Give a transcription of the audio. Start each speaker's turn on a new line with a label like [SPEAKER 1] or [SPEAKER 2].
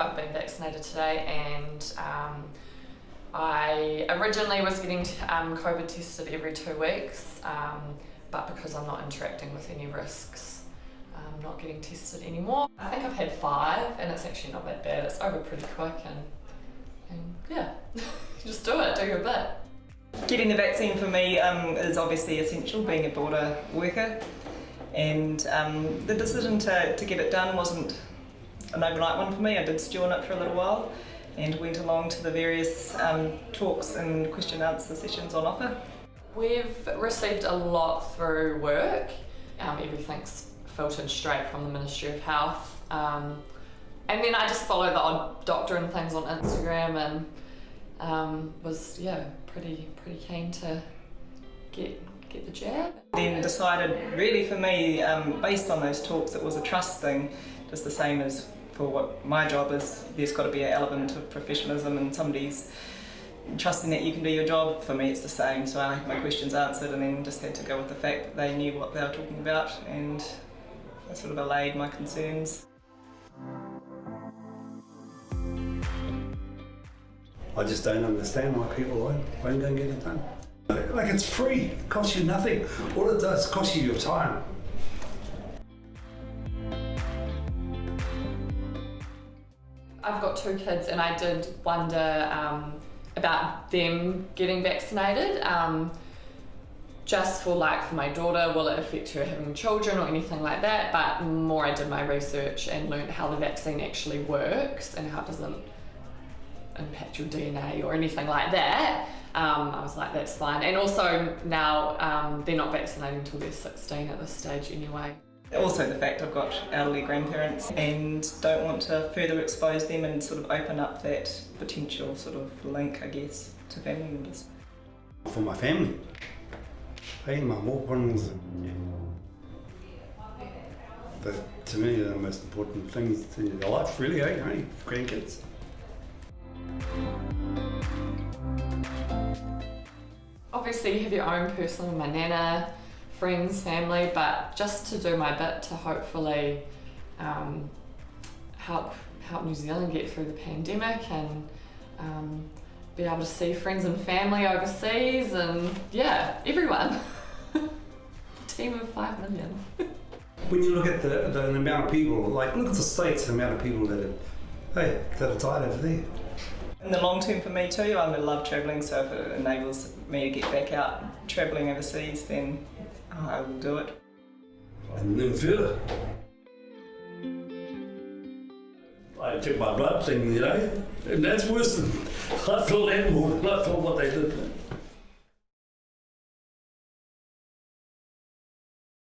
[SPEAKER 1] I've been vaccinated today, and I originally was getting COVID tested every 2 weeks, but because I'm not interacting with any risks, I'm not getting tested anymore. I think I've had 5, and it's actually not that bad. It's over pretty quick, and yeah, just do it, do your bit.
[SPEAKER 2] Getting the vaccine for me is obviously essential, being a border worker, and the decision to get it done wasn't an overnight one for me. I did stew on it for a little while and went along to the various talks and question and answer sessions on offer.
[SPEAKER 1] We've received a lot through work. Everything's filtered straight from the Ministry of Health. And then I just follow the odd doctor and things on Instagram, and was pretty keen to get the jab.
[SPEAKER 2] Then decided really for me, based on those talks, it was a trust thing, just the same as for what my job is. There's got to be an element of professionalism and somebody's trusting that you can do your job. For me it's the same, so I had my questions answered and then just had to go with the fact that they knew what they were talking about, and I sort of allayed my concerns.
[SPEAKER 3] I just don't understand why people won't go and get it done. Like, it's free, it costs you nothing. All it does is cost you your time.
[SPEAKER 1] I've got 2 kids, and I did wonder about them getting vaccinated. Just for my daughter, will it affect her having children or anything like that? But more I did my research and learned how the vaccine actually works and how it doesn't impact your DNA or anything like that. I was like, that's fine. And also now they're not vaccinating until they're 16 at this stage anyway.
[SPEAKER 2] Also the fact I've got elderly grandparents and don't want to further expose them and sort of open up that potential sort of link, I guess, to family members.
[SPEAKER 3] For my family, hey, my ones. But to me, the most important things in your life, really, hey, grandkids.
[SPEAKER 1] Obviously you have your own personal, my nana, friends, family, but just to do my bit to hopefully help New Zealand get through the pandemic and be able to see friends and family overseas, and everyone. A team of 5 million.
[SPEAKER 3] When you look at the amount of people, look at the States, the amount of people that have died over there.
[SPEAKER 2] In the long term for me too, I love travelling, so if it enables me to get back out travelling overseas, then I will do it.
[SPEAKER 3] And then further. I took my blood thing, and that's worse than I felt that more than I felt what they did.